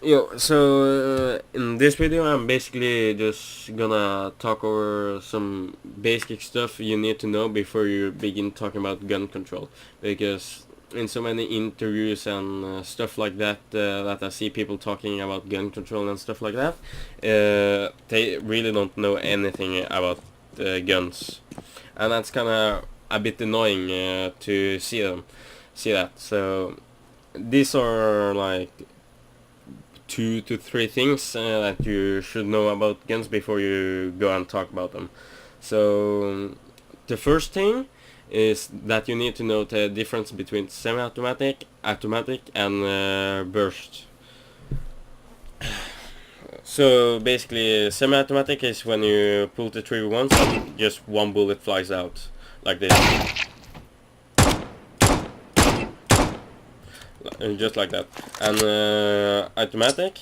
In this video I'm basically just gonna talk over some basic stuff you need to know before you begin talking about gun control, because in so many interviews and stuff like that that I see people talking about gun control and stuff like that, they really don't know anything about guns, and that's kind of a bit annoying to see that. So these are like 2 to 3 things that you should know about guns before you go and talk about them. So the first thing is that you need to know the difference between semi-automatic, automatic, and burst. So basically, semi-automatic is when you pull the trigger once and just one bullet flies out, like this. Just like that. And automatic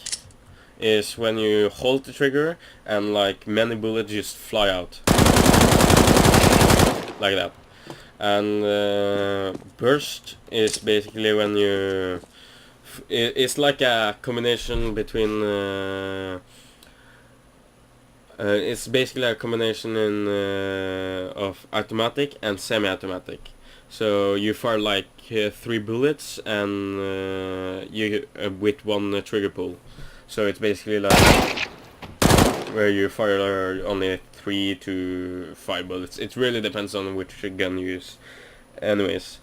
is when you hold the trigger and like many bullets just fly out, like that. And burst is basically when you it's like a combination between it's basically a combination of automatic and semi-automatic. So you fire like 3 bullets and you with one trigger pull. So it's basically like where you fire only 3 to 5 bullets. It really depends on which gun you use. Anyways,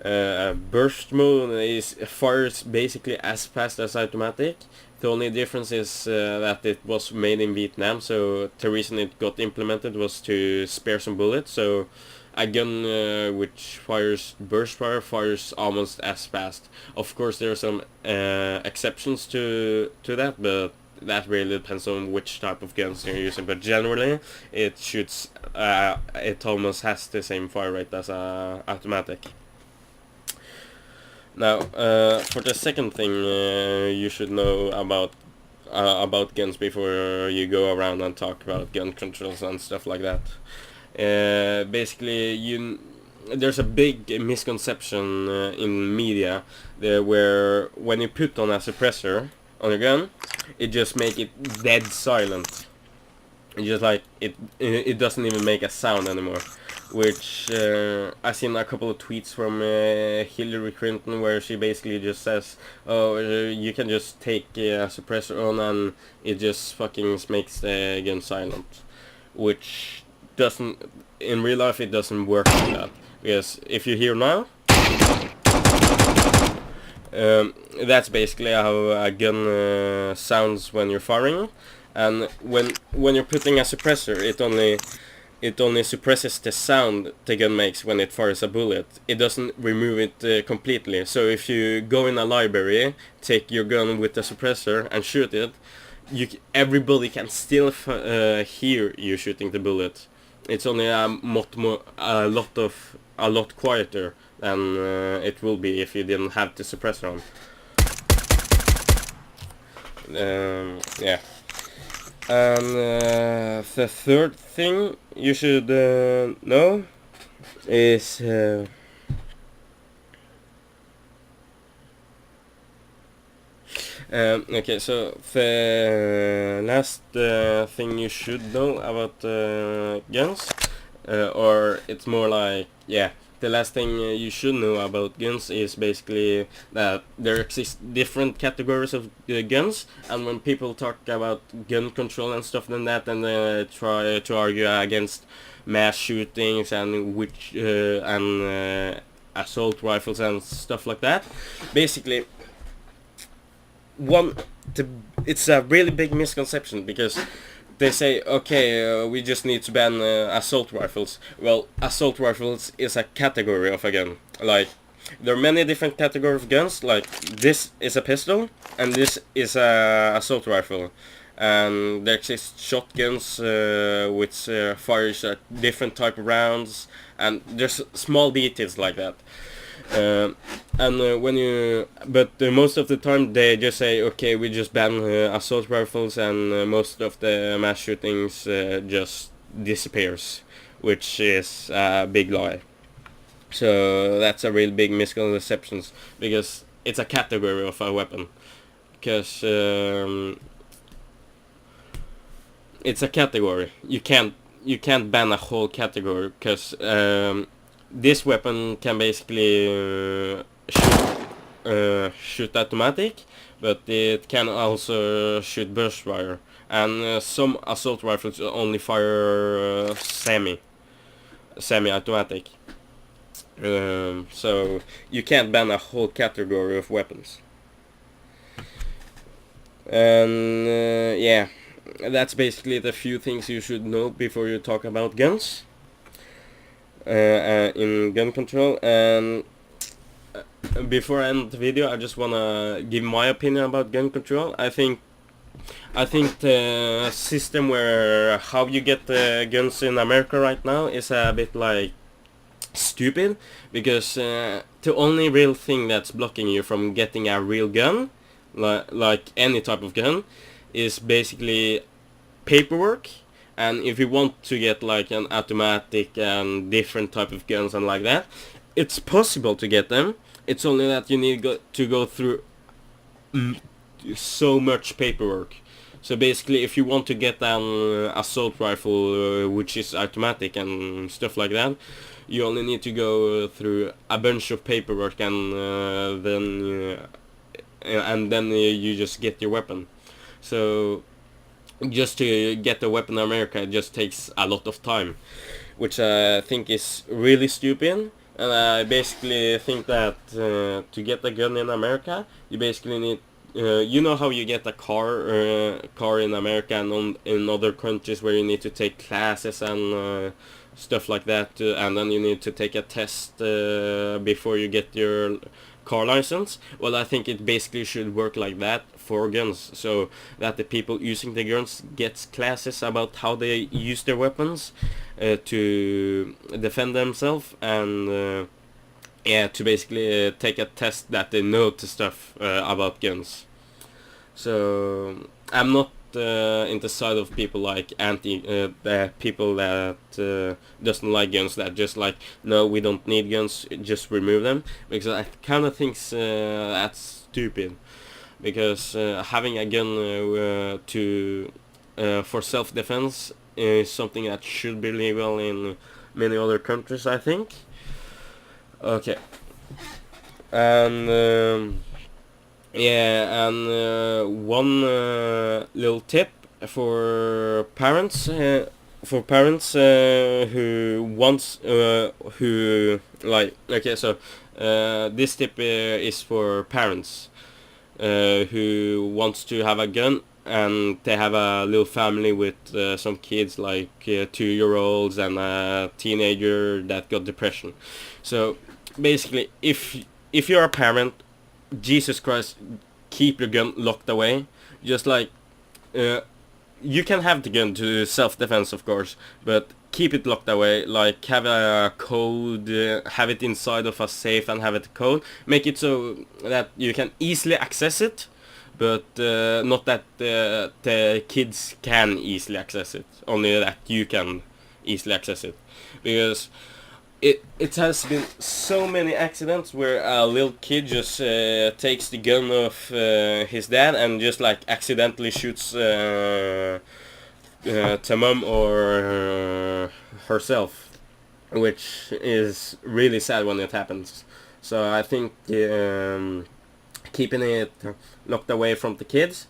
burst mode fires basically as fast as automatic. The only difference is that it was made in Vietnam, so the reason it got implemented was to spare some bullets. So a gun which fires burst fires almost as fast. Of course, there are some exceptions to that, but that really depends on which type of guns you're using. But generally, it shoots. It almost has the same fire rate as a automatic. Now, for the second thing you should know about guns before you go around and talk about gun controls and stuff like that. Basically, there's a big misconception in media where when you put on a suppressor on your gun, it just make it dead silent. It just like it doesn't even make a sound anymore. Which I've seen a couple of tweets from Hillary Clinton where she basically just says, "Oh, you can just take a suppressor on and it just fucking makes the gun silent," which doesn't, in real life, it doesn't work like that. Because if you hear now, that's basically how a gun sounds when you're firing, and when you're putting a suppressor, it only suppresses the sound the gun makes when it fires a bullet. It doesn't remove it completely. So if you go in a library, take your gun with the suppressor and shoot it, everybody can still hear you shooting the bullet. It's only a lot quieter than it will be if you didn't have the suppressor on. Yeah. And the third thing you should know is okay, so the last thing you should know about guns, or it's more like, yeah, the last thing you should know about guns is basically that there exist different categories of guns, and when people talk about gun control and stuff like that, and try to argue against mass shootings and assault rifles and stuff like that, basically it's a really big misconception, because they say, okay, we just need to ban assault rifles. Well, assault rifles is a category of a gun. Like, there are many different categories of guns. Like, this is a pistol, and this is a assault rifle. And there exist shotguns which fires different type of rounds, and there's small details like that. But most of the time they just say, okay, we just ban assault rifles, and most of the mass shootings just disappears, which is a big lie. So that's a real big misconception, because it's a category of a weapon. because it's a category. You can't ban a whole category, because this weapon can basically shoot automatic, but it can also shoot burst fire, and some assault rifles only fire semi-automatic. So you can't ban a whole category of weapons. And yeah, that's basically the few things you should know before you talk about guns in gun control. And before I end the video, I just wanna give my opinion about gun control. I think the system where how you get the guns in America right now is a bit like stupid, because the only real thing that's blocking you from getting a real gun, like any type of gun, is basically paperwork. And if you want to get like an automatic and different type of guns and like that, it's possible to get them. It's only that you need to go through so much paperwork. So basically, if you want to get an assault rifle which is automatic and stuff like that, you only need to go through a bunch of paperwork, and then you just get your weapon. So just to get the weapon in America, it just takes a lot of time, which I think is really stupid. And I basically think that to get a gun in America, you basically need, you know how you get a car in America and in other countries where you need to take classes and stuff like that, and then you need to take a test before you get your car license. Well, I think it basically should work like that for guns, so that the people using the guns gets classes about how they use their weapons to defend themselves, and yeah, to basically take a test that they know the stuff about guns. So I'm not in the side of people like the people that doesn't like guns, that just like, no, we don't need guns, just remove them, because I kind of think that's stupid. Because having a gun for self-defense is something that should be legal in many other countries, I think. Okay. And yeah, and one little tip for parents who like, okay, so this tip is for parents who wants to have a gun, and they have a little family with some kids, like 2-year-olds and a teenager that got depression. So basically, if you're a parent, Jesus Christ, keep your gun locked away. Just like, you can have the gun to self-defense, of course, but keep it locked away. Like, have a code, have it inside of a safe and have it code. Make it so that you can easily access it, but not that the kids can easily access it, only that you can easily access it. Because it has been so many accidents where a little kid just takes the gun of his dad and just like accidentally shoots to mom or herself, which is really sad when it happens. So I think keeping it locked away from the kids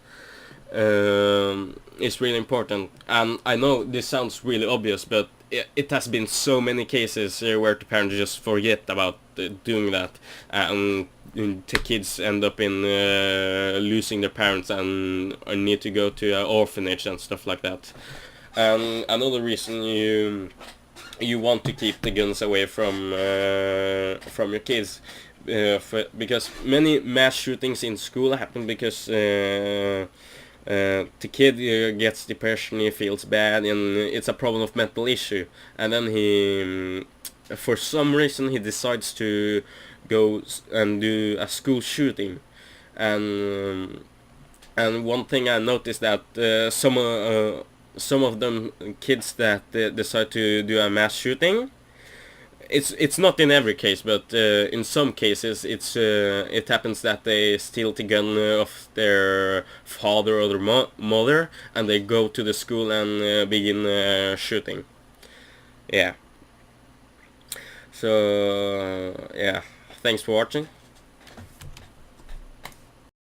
is really important. And I know this sounds really obvious, but it has been so many cases where the parents just forget about doing that, and the kids end up in losing their parents and need to go to an orphanage and stuff like that. Another reason you want to keep the guns away from your kids, because many mass shootings in school happen because the kid gets depression, he feels bad, and it's a problem of mental issue, and then he for some reason he decides to go and do a school shooting. And one thing I noticed that some of them kids that decide to do a mass shooting, it's not in every case, but in some cases it happens that they steal the gun of their father or their mother, and they go to the school and begin shooting. Yeah. So yeah, thanks for watching.